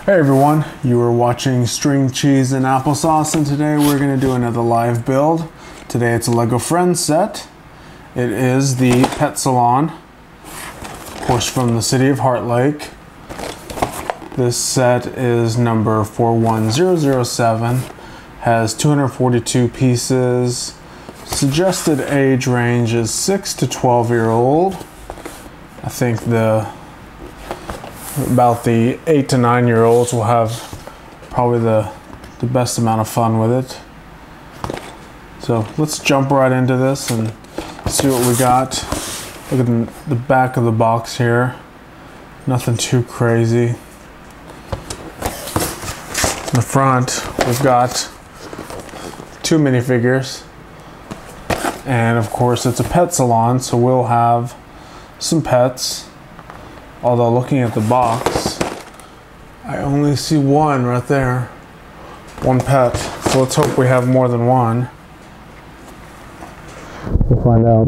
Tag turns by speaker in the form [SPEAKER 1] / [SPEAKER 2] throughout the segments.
[SPEAKER 1] Hey everyone, you are watching String Cheese and Applesauce, and today we're going to do another live build. Today it's a Lego Friends set. It is the Pet Salon, of course from the city of Heartlake. This set is number 41007, has 242 pieces. Suggested age range is 6 to 12-year-old. I think about the 8 to 9-year-olds will have probably the best amount of fun with it. So let's jump right into this and see what we got. Look at the back of the box here. Nothing too crazy. In the front, we've got 2 minifigures. And of course it's a pet salon, so we'll have some pets. Although looking at the box, I only see one right there. One pet. So let's hope we have more than one. We'll find out.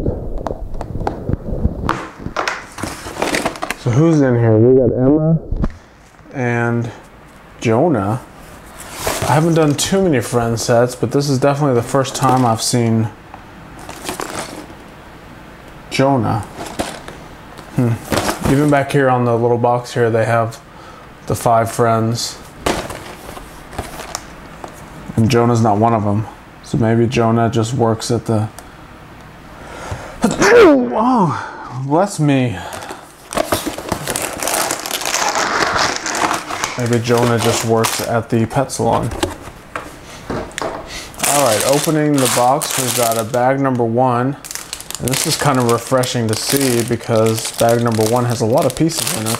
[SPEAKER 1] So who's in here? We got Emma and Jonah. I haven't done too many friend sets, but this is definitely the first time I've seen Jonah. Even back here on the little box here, they have the 5 friends. And Jonah's not one of them. So maybe Jonah just works at the... Oh, bless me. Maybe Jonah just works at the pet salon. Alright, opening the box, we've got a bag number 1. And this is kind of refreshing to see because bag number 1 has a lot of pieces in it.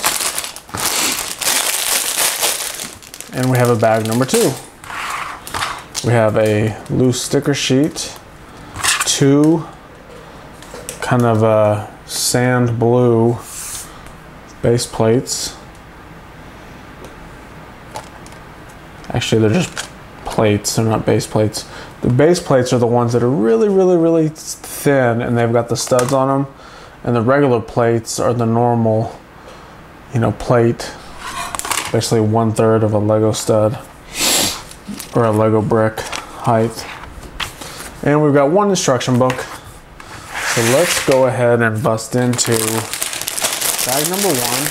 [SPEAKER 1] And we have a bag number 2. We have a loose sticker sheet, 2 kind of sand blue base plates. Actually, they're just plates, they're not base plates. The base plates are the ones that are really thin and they've got the studs on them. And the regular plates are the normal, plate. Basically 1/3 of a Lego stud or a Lego brick height. And we've got 1 instruction book. So let's go ahead and bust into bag number 1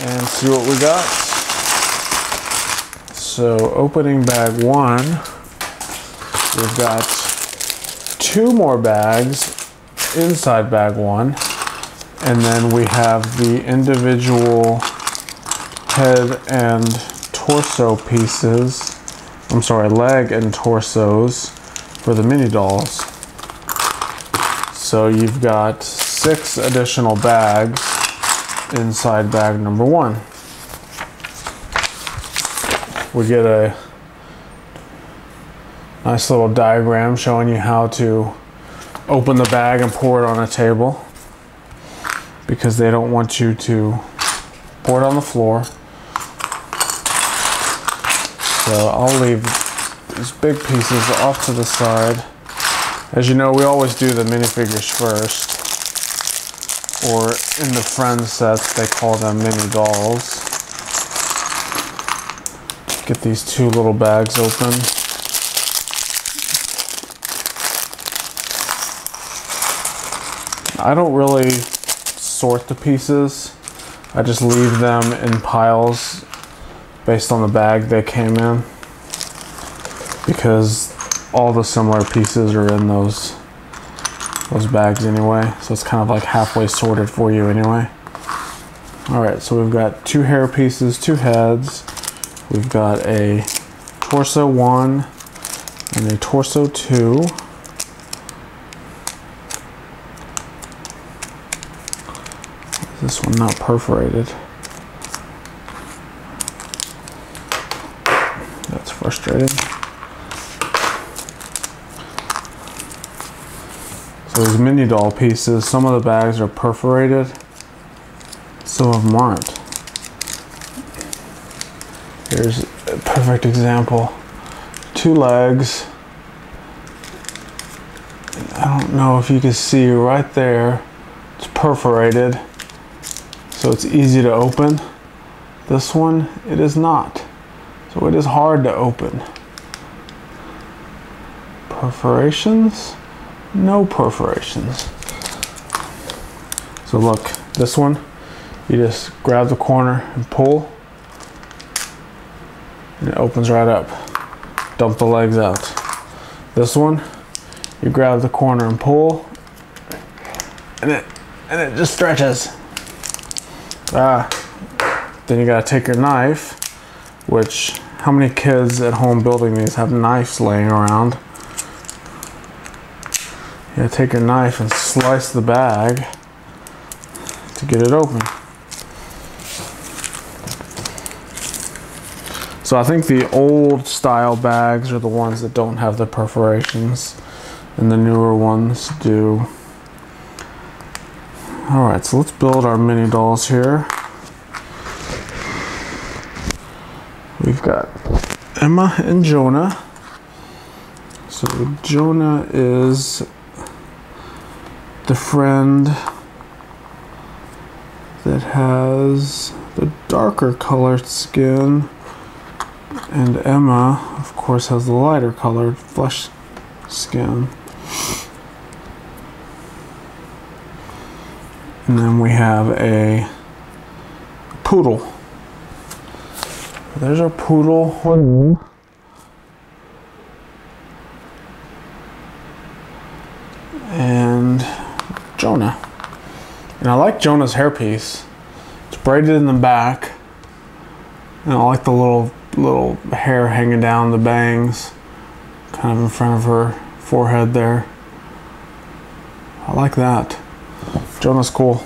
[SPEAKER 1] and see what we got. So opening bag 1, we've got 2 more bags inside bag 1, and then we have the individual head and torso pieces, leg and torsos for the mini dolls. So you've got 6 additional bags inside bag number 1. We get a nice little diagram showing you how to open the bag and pour it on a table, because they don't want you to pour it on the floor. So I'll leave these big pieces off to the side. As you know, we always do the minifigures first, or in the friend sets they call them mini dolls. Get these 2 little bags open. I don't really sort the pieces. I just leave them in piles based on the bag they came in, because all the similar pieces are in those bags anyway. So it's kind of like halfway sorted for you anyway. Alright, so we've got 2 hair pieces, 2 heads. We've got a torso 1 and a torso 2. This one not perforated. That's frustrating. So these mini doll pieces, some of the bags are perforated, some of them aren't. Here's a perfect example. 2 legs. I don't know if you can see right there. It's perforated. so it's easy to open. This one, it is not. So it is hard to open. Perforations? No perforations. So look, this one, you just grab the corner and pull, and it opens right up. Dump the legs out. This one, you grab the corner and pull, and it just stretches. Then you gotta take your knife, which, how many kids at home building these have knives laying around? You gotta take your knife and slice the bag to get it open. So I think the old style bags are the ones that don't have the perforations, and the newer ones do. All right, so let's build our mini dolls here. We've got Emma and Jonah. So Jonah is the friend that has the darker colored skin, and Emma, of course, has the lighter colored flesh skin. And then we have a poodle. There's our poodle. And Jonah. And I like Jonah's hairpiece. It's braided in the back. And I like the little hair hanging down, the bangs, kind of in front of her forehead there. I like that. Jonah's cool.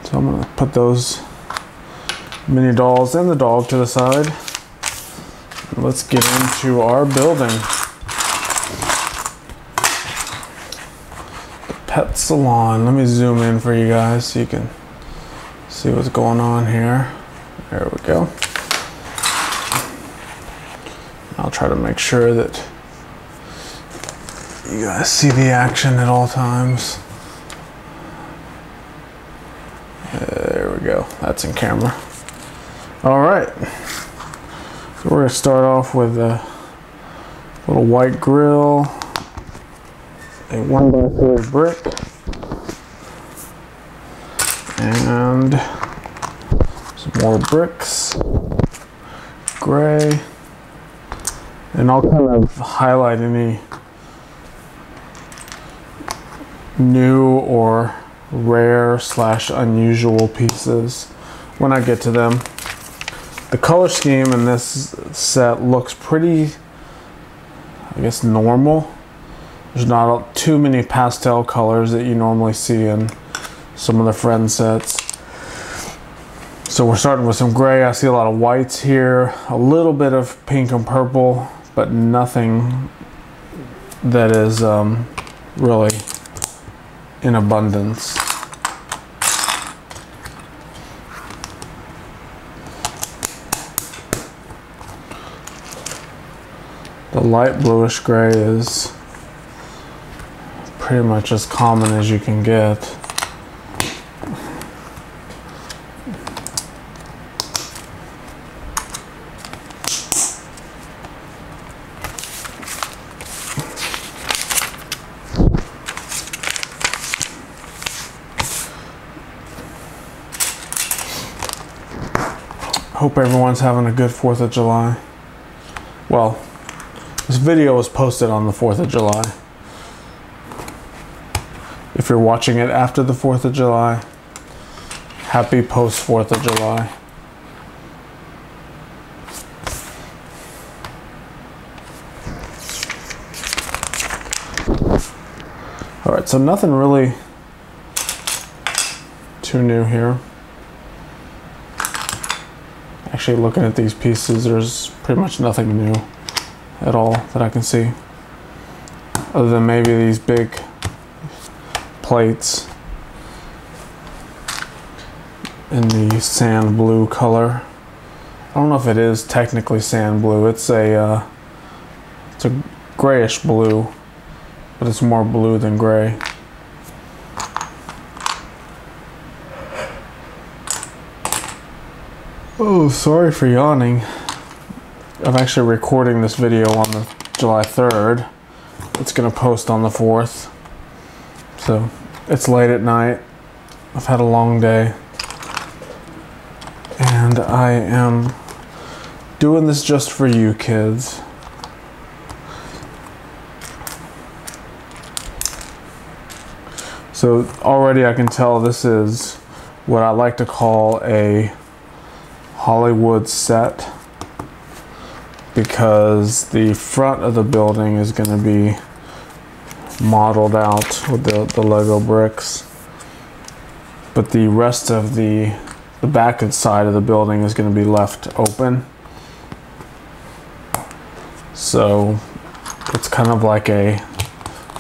[SPEAKER 1] So I'm gonna put those mini dolls and the dog to the side. Let's get into our building. Pet Salon. Let me zoom in for you guys so you can see what's going on here. There we go. I'll try to make sure that you guys see the action at all times. There we go. That's in camera. All right. So we're gonna start off with a little white grill, a 1x3 brick, and some more bricks, gray, and I'll kind of highlight any new or rare / unusual pieces when I get to them. The color scheme in this set looks pretty, I guess, normal. There's not too many pastel colors that you normally see in some of the Friend sets. So we're starting with some gray. I see a lot of whites here, a little bit of pink and purple, but nothing that is really in abundance. The light bluish gray is pretty much as common as you can get. Hope everyone's having a good 4th of July. Well, this video was posted on the 4th of July. If you're watching it after the 4th of July, happy post 4th of July. All right, so nothing really too new here. Actually, looking at these pieces, there's pretty much nothing new at all that I can see, other than maybe these big plates in the sand blue color. I don't know if it is technically sand blue. It's a grayish blue, but it's more blue than gray. Oh, sorry for yawning. I'm actually recording this video on the July 3rd. It's gonna post on the 4th. So it's late at night. I've had a long day. And I am doing this just for you kids. So already I can tell this is what I like to call a Hollywood set, because the front of the building is going to be modeled out with the Lego bricks, but the rest of the back and side of the building is going to be left open. So it's kind of like a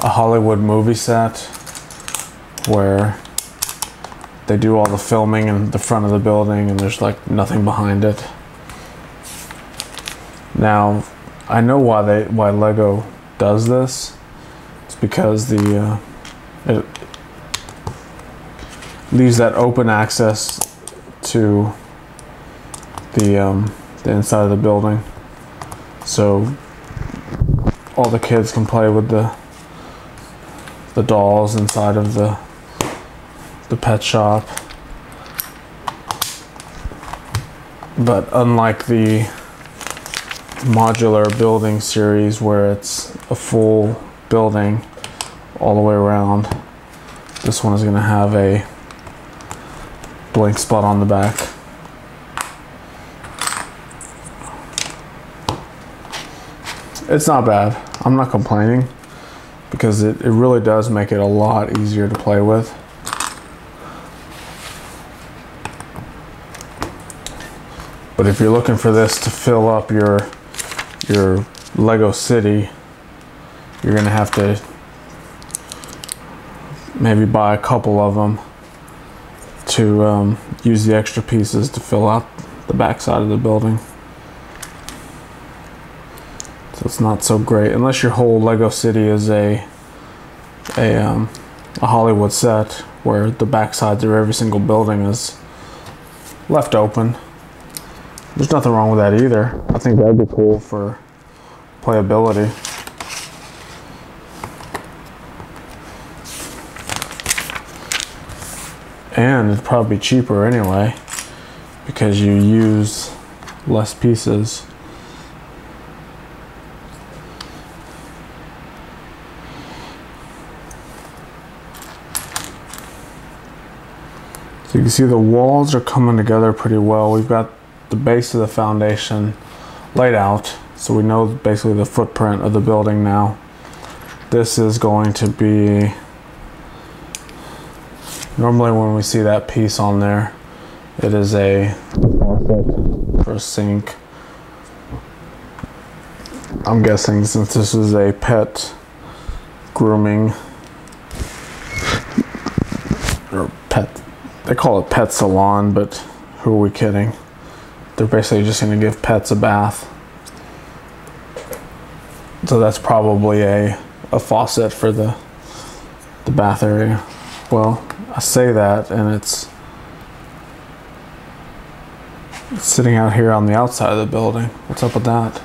[SPEAKER 1] Hollywood movie set where they do all the filming in the front of the building and there's like nothing behind it. Now, I know why Lego does this. It's because it leaves that open access to the inside of the building, so all the kids can play with the dolls inside of the pet shop. But unlike the modular building series where it's a full building all the way around, this one is going to have a blank spot on the back. It's not bad. I'm not complaining, because it really does make it a lot easier to play with. But if you're looking for this to fill up your Lego city, you're gonna have to maybe buy a couple of them to use the extra pieces to fill out the back side of the building. So it's not so great unless your whole Lego city is a Hollywood set where the back sides of every single building is left open. There's nothing wrong with that either. I think that'd be cool for playability. And it'd probably be cheaper anyway, because you use less pieces. So you can see the walls are coming together pretty well. We've got the base of the foundation laid out, so we know basically the footprint of the building now. This is going to be, normally when we see that piece on there, it is a faucet for a sink. I'm guessing since this is a pet grooming or pet, they call it pet salon, but who are we kidding? They're basically just going to give pets a bath. So that's probably a faucet for the bath area. Well, I say that, and it's sitting out here on the outside of the building. What's up with that?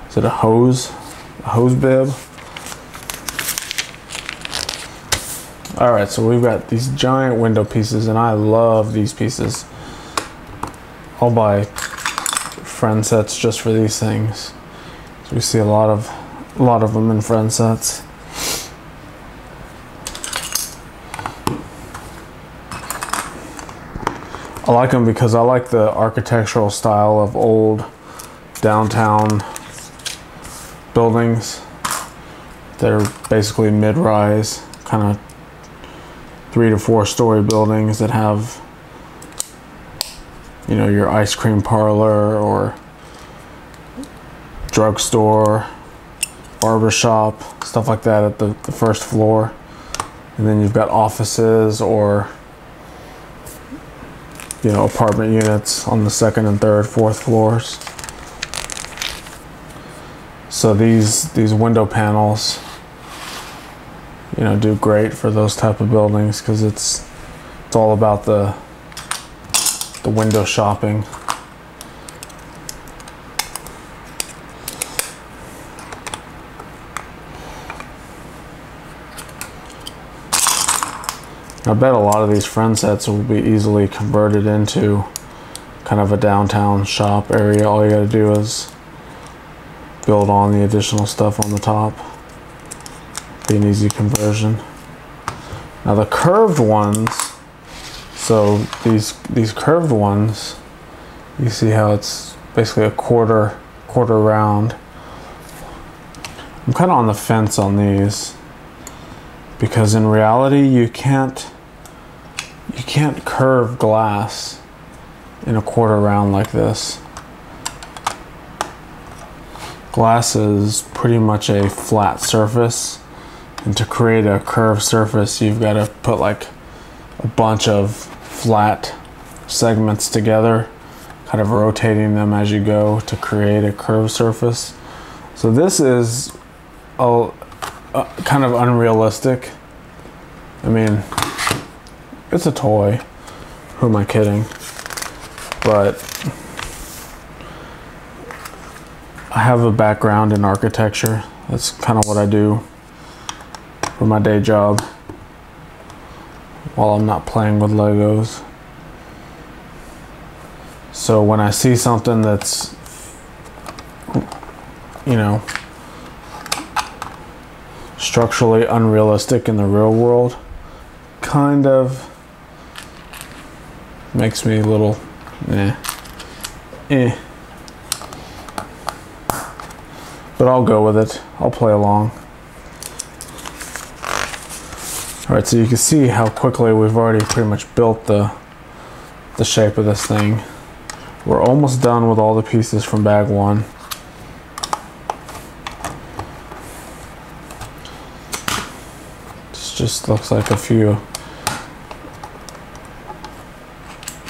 [SPEAKER 1] Is it a hose? A hose bib? Alright, so we've got these giant window pieces, and I love these pieces. I'll buy friend sets just for these things. So we see a lot of them in friend sets. I like them because I like the architectural style of old downtown buildings. They're basically mid-rise, kind of 3 to 4 story buildings that have, you know, your ice cream parlor or drugstore, barber shop, stuff like that at the first floor. And then you've got offices or, you know, apartment units on the 2nd and 3rd, 4th floors. So these window panels, you know, do great for those type of buildings, because it's all about the window shopping. I bet a lot of these friend sets will be easily converted into kind of a downtown shop area. All you gotta do is build on the additional stuff on the top. Be an easy conversion. Now the curved ones, so these curved ones, you see how it's basically a quarter round. I'm kind of on the fence on these because in reality you can't curve glass in a quarter round like this. Glass is pretty much a flat surface, and to create a curved surface you've got to put like a bunch of flat segments together, kind of rotating them as you go to create a curved surface. So this is kind of unrealistic. I mean, it's a toy. Who am I kidding? But I have a background in architecture. That's kind of what I do for my day job while I'm not playing with Legos. So when I see something that's, you know, structurally unrealistic in the real world, kind of makes me a little but I'll go with it. I'll play along. Alright, so you can see how quickly we've already pretty much built the shape of this thing. We're almost done with all the pieces from bag one. This just looks like a few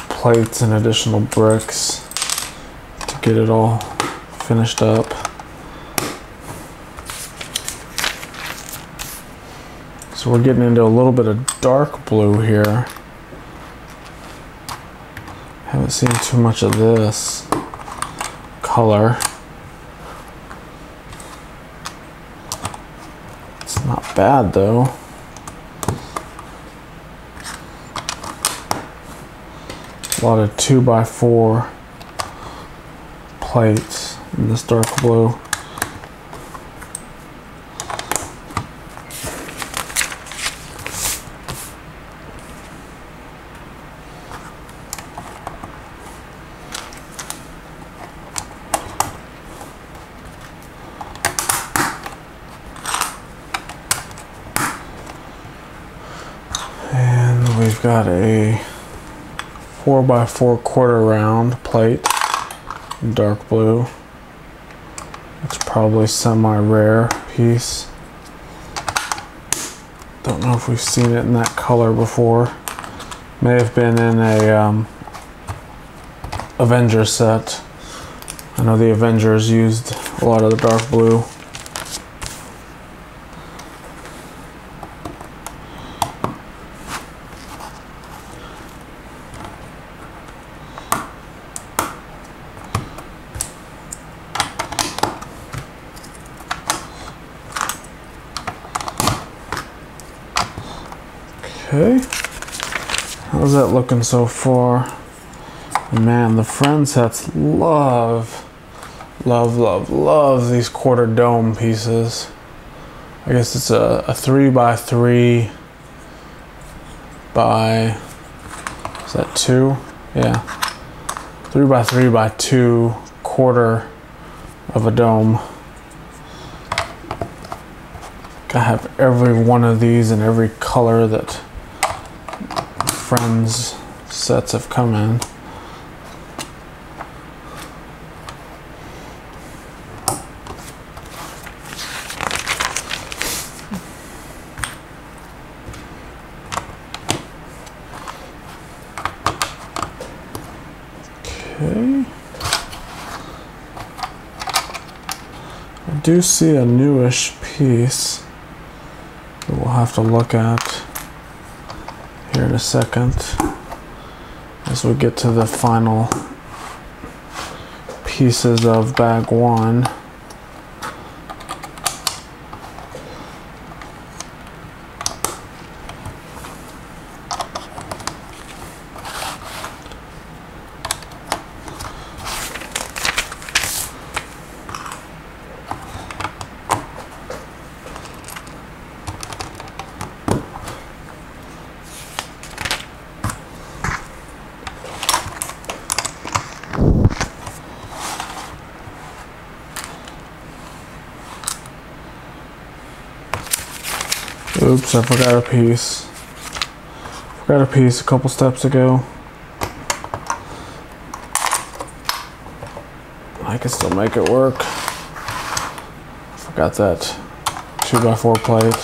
[SPEAKER 1] plates and additional bricks to get it all finished up. So we're getting into a little bit of dark blue here. Haven't seen too much of this color. It's not bad though. A lot of 2x4 plates in this dark blue. And we've got a 4x4 quarter round plate in dark blue. It's probably semi-rare piece. Don't know if we've seen it in that color before. May have been in a Avengers set. I know the Avengers used a lot of the dark blue. Okay, how's that looking so far? Man, the friend sets love these quarter dome pieces. I guess it's a 3x3 by, is that 2? Yeah, 3x3 by 2 quarter of a dome. I have every one of these in every color that Friends sets have come in. Okay. I do see a newish piece that we'll have to look at here in a second as we get to the final pieces of bag one. Oops, I forgot a piece. Forgot a piece a couple steps ago. I can still make it work. Forgot that 2x4 plate.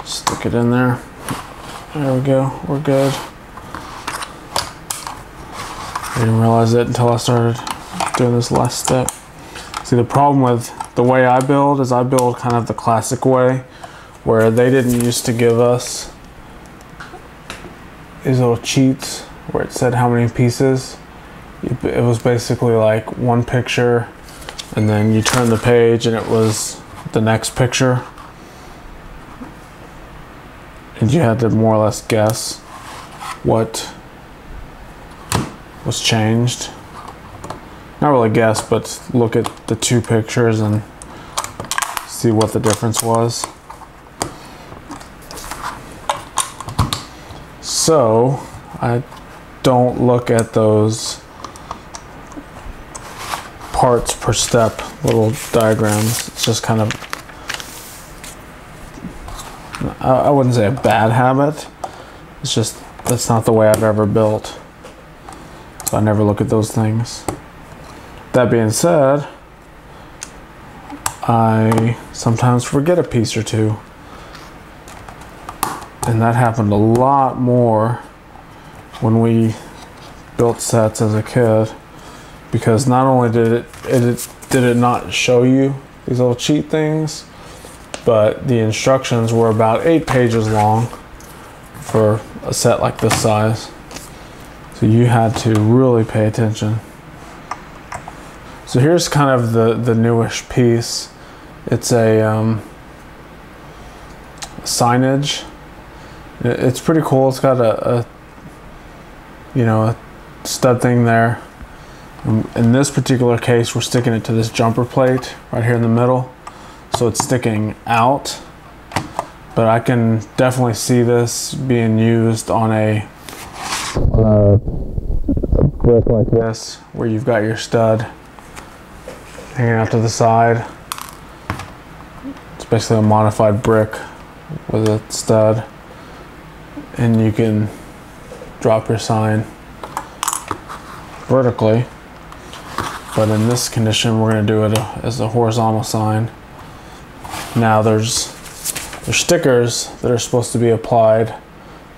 [SPEAKER 1] Stick it in there. There we go, we're good. I didn't realize it until I started doing this last step. See, the problem with the way I build is I build kind of the classic way, where they didn't used to give us these little cheats where it said how many pieces. It was basically like one picture, and then you turn the page and it was the next picture. And you had to more or less guess what was changed. Not really guess, but look at the two pictures and see what the difference was. So I don't look at those parts per step little diagrams. It's just kind of, I wouldn't say a bad habit. It's just, that's not the way I've ever built. So I never look at those things. That being said, I sometimes forget a piece or two. And that happened a lot more when we built sets as a kid, because not only did it not show you these little cheat things, but the instructions were about 8 pages long for a set like this size. So you had to really pay attention. So here's kind of the newish piece. It's a signage. It's pretty cool. It's got a stud thing there. In this particular case, we're sticking it to this jumper plate right here in the middle. So it's sticking out. But I can definitely see this being used on a brick like this, where you've got your stud hanging out to the side. It's basically a modified brick with a stud, and you can drop your sign vertically, but in this condition we're going to do it as a horizontal sign. Now there's stickers that are supposed to be applied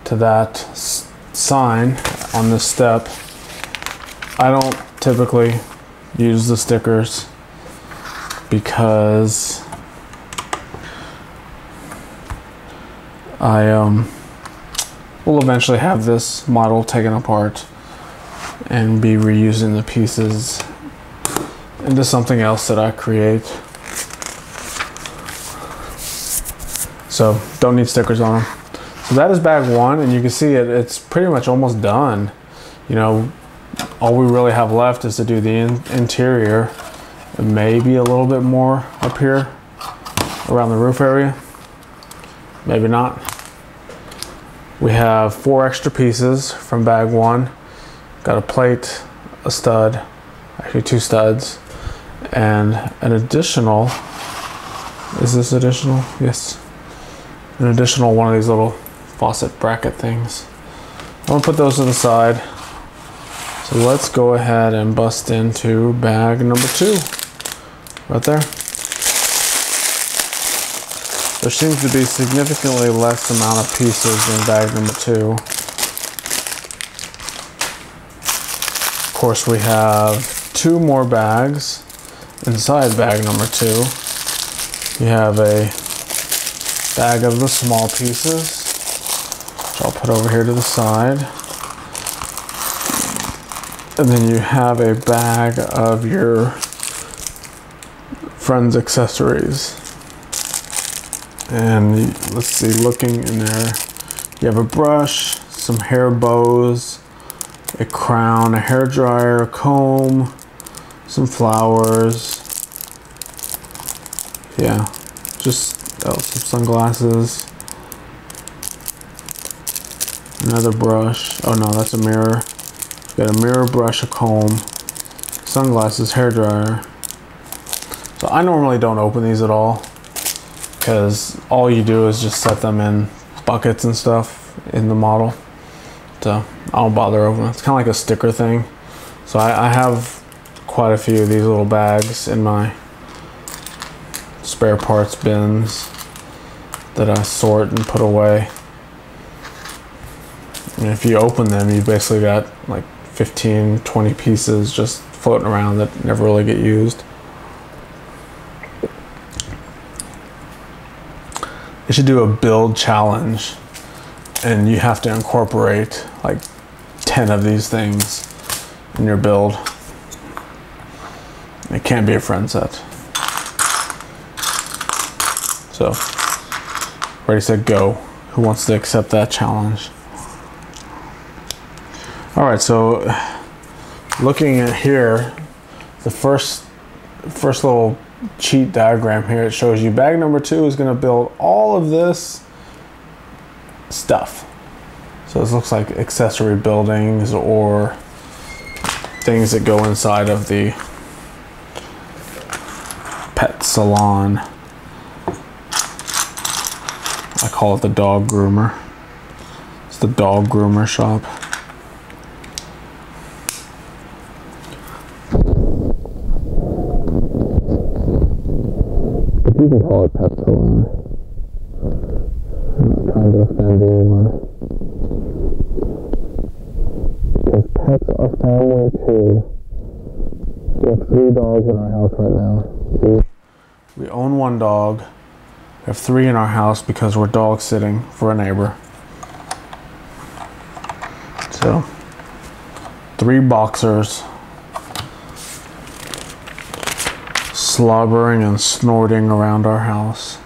[SPEAKER 1] to that sign on this step. I don't typically use the stickers because I will eventually have this model taken apart and be reusing the pieces into something else that I create. So don't need stickers on them. So that is bag one, and you can see it's pretty much almost done. You know, all we really have left is to do the interior, and maybe a little bit more up here around the roof area. Maybe not. We have 4 extra pieces from bag one. Got a plate, a stud, actually 2 studs, and an additional, is this additional? Yes. An additional one of these little faucet bracket things. I'm gonna put those to the side. So let's go ahead and bust into bag number 2. Right there. There seems to be significantly less amount of pieces in bag number 2. Of course, we have 2 more bags inside bag number 2. You have a bag of the small pieces, which I'll put over here to the side. And then you have a bag of your friend's accessories. And let's see, looking in there, you have a brush, some hair bows, a crown, a hair dryer, a comb, some flowers. Yeah, just some sunglasses, another brush. Oh no, that's a mirror. Got a mirror, brush, a comb, sunglasses, hair dryer. So I normally don't open these at all, because all you do is just set them in buckets and stuff in the model. So I don't bother opening. It's kind of like a sticker thing. So I have quite a few of these little bags in my spare parts bins that I sort and put away. And if you open them, you basically got like 15, 20 pieces just floating around that never really get used. You should do a build challenge, and you have to incorporate like 10 of these things in your build. It can't be a friend set. So, ready, set, go. Who wants to accept that challenge? All right, so looking at here, the first little cheat diagram here, it shows you bag number 2 is going to build all of this stuff. So this looks like accessory buildings or things that go inside of the pet salon. I call it the dog groomer. It's the dog groomer shop. You can call it pet salon. I'm not trying to offend anyone. Because pets are family too. We have 3 dogs in our house right now. We own 1 dog. We have 3 in our house because we're dog sitting for a neighbor. So, 3 boxers slobbering and snorting around our house.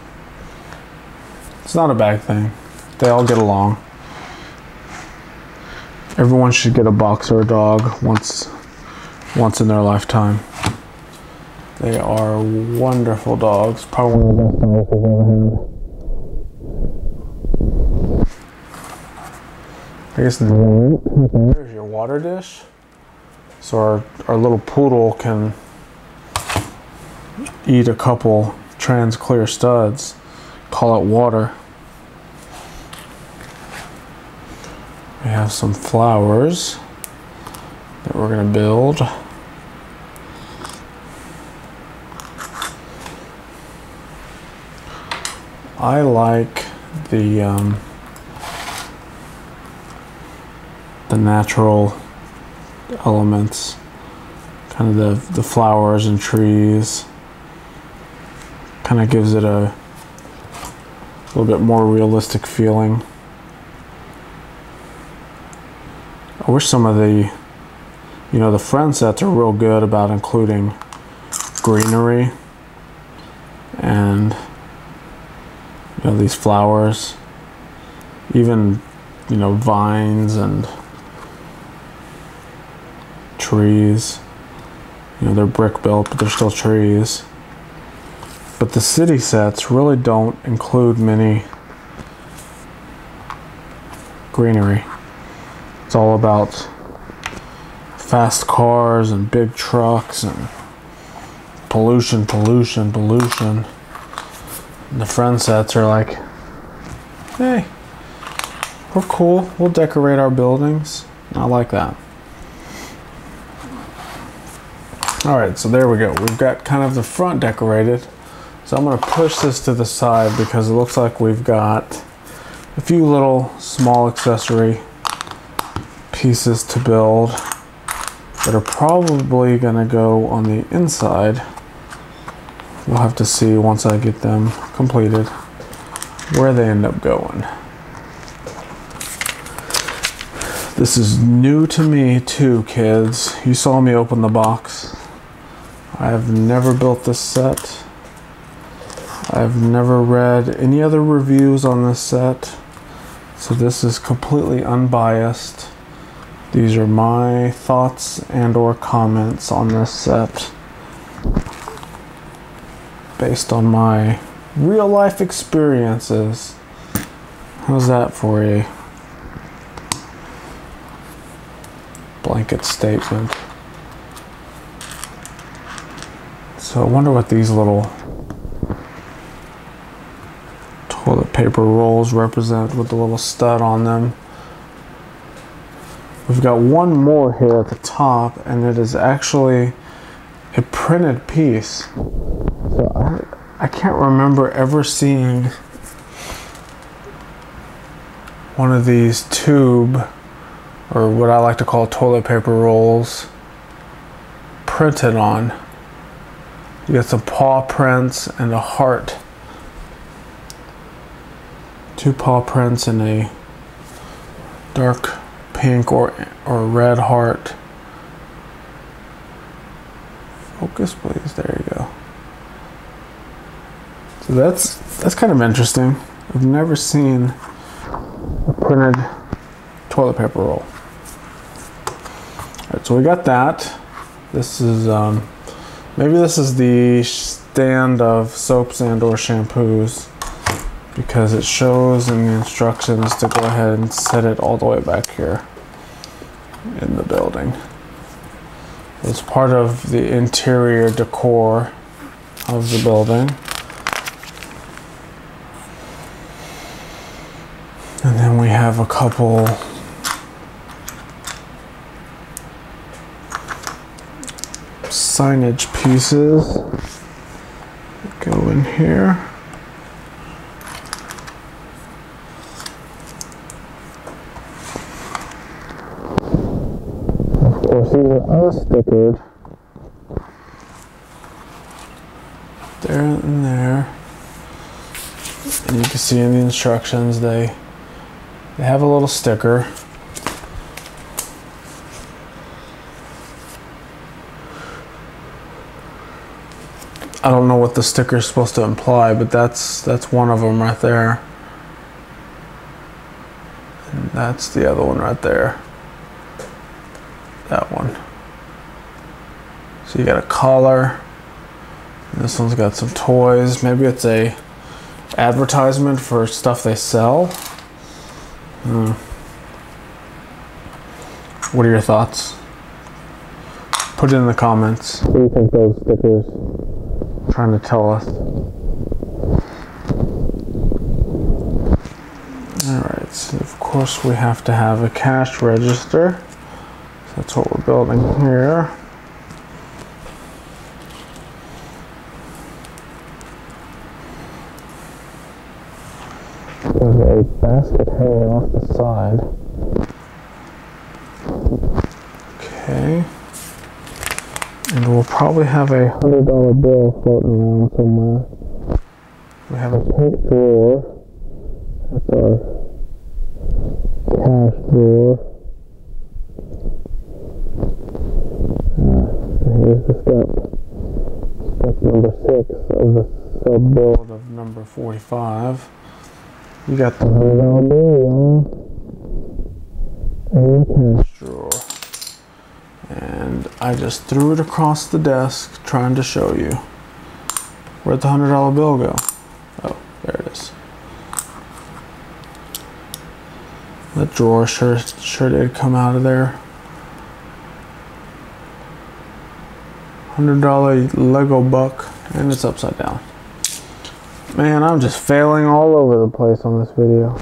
[SPEAKER 1] It's not a bad thing. They all get along. Everyone should get a boxer dog once in their lifetime. They are wonderful dogs. Probably one of the best dogs I've ever had. I guess there's your water dish. So our little poodle can eat a couple trans clear studs. Call it water. We have some flowers that we're going to build. I like the natural elements, kind of the flowers and trees. Kind of gives it a little bit more realistic feeling. I wish some of the, the friend sets are real good about including greenery and these flowers, even vines and trees. They're brick built, but they're still trees. But the city sets really don't include many greenery. It's all about fast cars and big trucks and pollution. And the friend sets are like, hey, we're cool. We'll decorate our buildings. I like that. All right, so there we go. We've got kind of the front decorated. So I'm going to push this to the side because it looks like we've got a few little small accessory pieces to build that are probably going to go on the inside. We'll have to see once I get them completed where they end up going. This is new to me too, kids. You saw me open the box. I have never built this set. I've never read any other reviews on this set. So this is completely unbiased. These are my thoughts and or comments on this set, based on my real life experiences. How's that for a blanket statement? So I wonder what these little paper rolls represent with the little stud on them. We've got one more here at the top, and it is actually a printed piece. So I can't remember ever seeing one of these tube, or what I like to call toilet paper rolls, printed on. You got some paw prints and a heart. 2 paw prints and a dark pink or red heart. Focus, please. There you go. So that's kind of interesting. I've never seen a printed toilet paper roll. Alright, so we got that. This is maybe this is the stand of soaps and or shampoos, because it shows in the instructions to go ahead and set it all the way back here in the building. It's part of the interior decor of the building. And then we have a couple signage pieces that go in here. Of course, these are unstickered. There and there. And you can see in the instructions they have a little sticker. I don't know what the sticker is supposed to imply, but that's one of them right there. And that's the other one right there. That one. So you got a collar. And this one's got some toys. Maybe it's a advertisement for stuff they sell. What are your thoughts? Put it in the comments. What do you think those stickers are trying to tell us? Alright, so of course we have to have a cash register. So that's what we're building here. There's a basket hanging off the side. Okay. And we'll probably have a $100 bill floating around somewhere. We have a pink drawer. That's our cash drawer. Here's the step. Step number 6 of the sub build of number 45. You got the $100 bill, and the cash drawer. And I just threw it across the desk trying to show you. Where'd the $100 bill go? Oh, there it is. That drawer sure did come out of there. $100 Lego buck, and it's upside down. Man, I'm just failing all over the place on this video.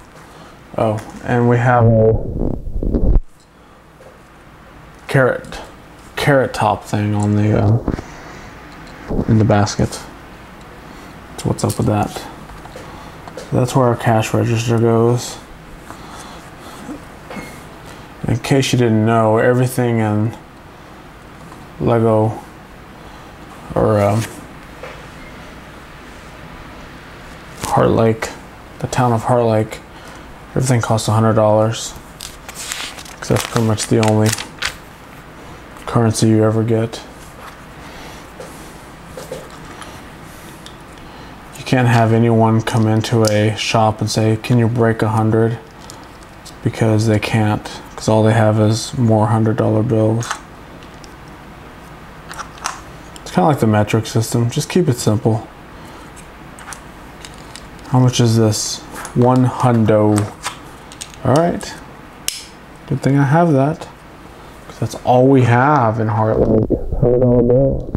[SPEAKER 1] Oh, and we have a carrot top thing on the in the basket. So what's up with that? So that's where our cash register goes. In case you didn't know, everything in Lego or Heartlake, the town of Heartlake, everything costs $100, because that's pretty much the only currency you ever get. You can't have anyone come into a shop and say, "Can you break 100?" because they can't, because all they have is more $100 bills. It's kind of like the metric system. Just keep it simple. How much is this? $100. Alright. Good thing I have that. Because that's all we have in Heartlake. $100 bills.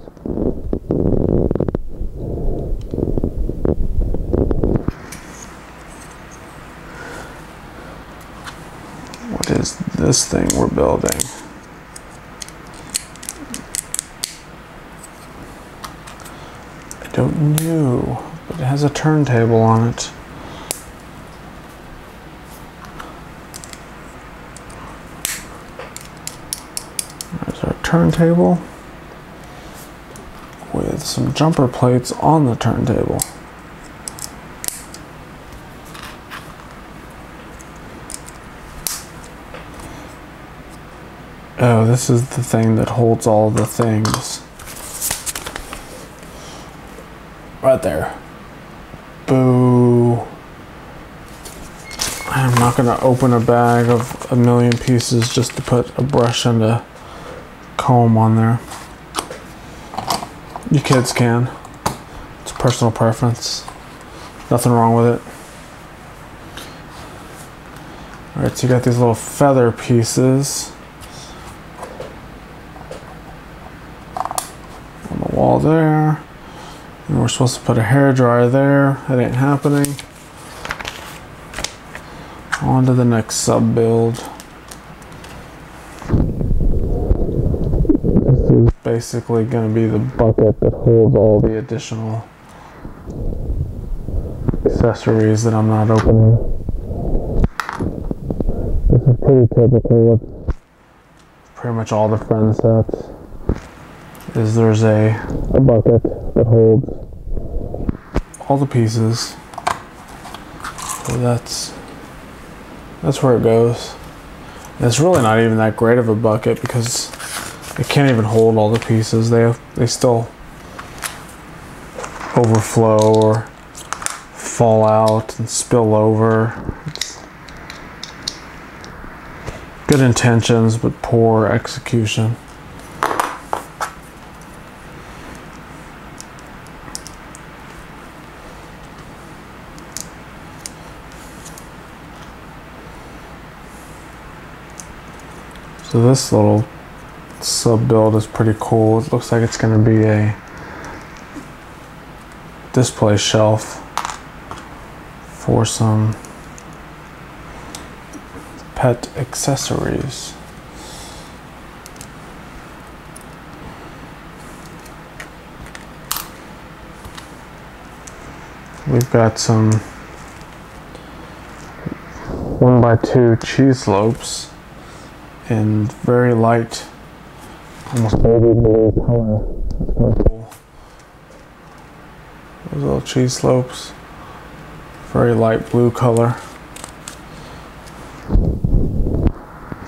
[SPEAKER 1] What is this thing we're building? I don't know, but it has a turntable on it. There's our turntable with some jumper plates on the turntable. Oh, this is the thing that holds all the things. Right there. Boo. I'm not gonna open a bag of a million pieces just to put a brush and a comb on there. You kids can. It's personal preference. Nothing wrong with it. Alright, so you got these little feather pieces on the wall there. And we're supposed to put a hairdryer there. That ain't happening. On to the next sub build. This is basically going to be the bucket that holds all the additional accessories that I'm not opening. This is pretty typical with pretty much all the friend sets. Is there's a bucket that holds all the pieces. So that's where it goes. And it's really not even that great of a bucket because it can't even hold all the pieces. They still overflow or fall out and spill over. It's good intentions but poor execution. So this little sub build is pretty cool. It looks like it's going to be a display shelf for some pet accessories. We've got some 1x2 cheese slopes in very light, almost baby blue color. That's kind of cool. Those little cheese slopes, very light blue color.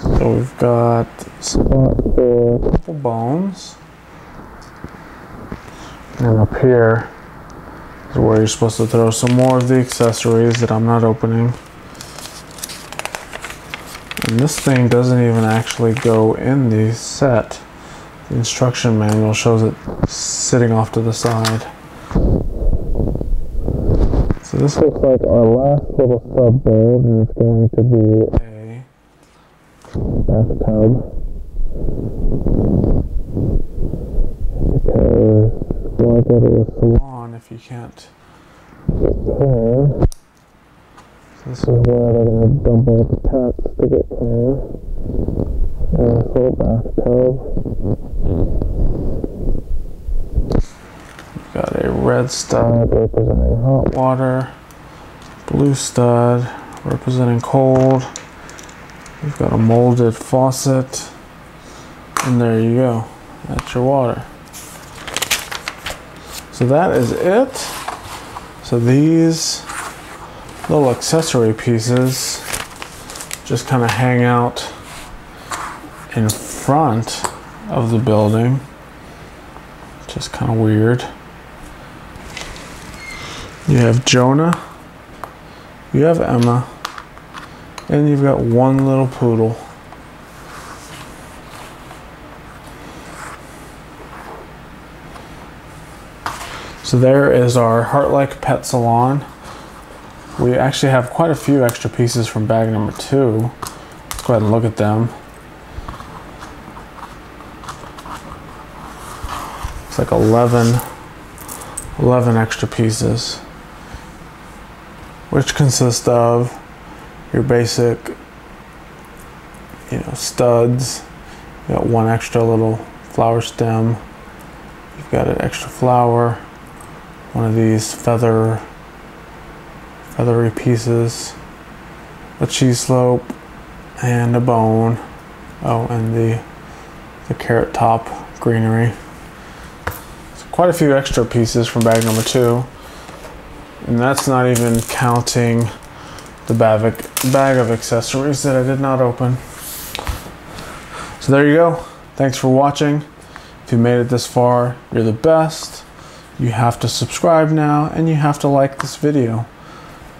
[SPEAKER 1] So we've got a spot for a couple bones, and up here is where you're supposed to throw some more of the accessories that I'm not opening. And this thing doesn't even actually go in the set. The instruction manual shows it sitting off to the side. So this looks like our last little sub build, and it's going to be a bathtub. Because why go to a salon if you can't get clean? This is where they're going to dump all the pets to get clean. And this little bathtub. We've got a red stud representing hot water, blue stud representing cold. We've got a molded faucet, and there you go. That's your water. So that is it. So these little accessory pieces just kind of hang out in front of the building. Just kind of weird. You have Jonah, you have Emma, and you've got one little poodle. So there is our Heartlake pet salon. We actually have quite a few extra pieces from bag number 2. Let's go ahead and look at them. It's like 11 extra pieces, which consist of your basic studs. You got one extra little flower stem. You've got an extra flower. One of these feathery pieces. A cheese slope and a bone. Oh, and the carrot top greenery. So quite a few extra pieces from bag number 2. And that's not even counting the bag of accessories that I did not open. So there you go. Thanks for watching. If you made it this far, you're the best. You have to subscribe now, and you have to like this video.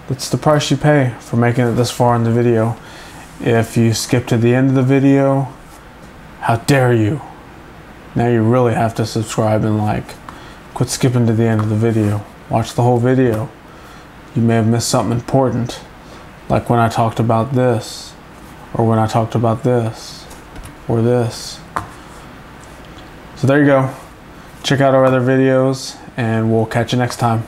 [SPEAKER 1] That's the price you pay for making it this far in the video. If you skip to the end of the video, how dare you? Now you really have to subscribe and like. Quit skipping to the end of the video. Watch the whole video. You may have missed something important, like when I talked about this, or when I talked about this, or this. So there you go. Check out our other videos, and we'll catch you next time.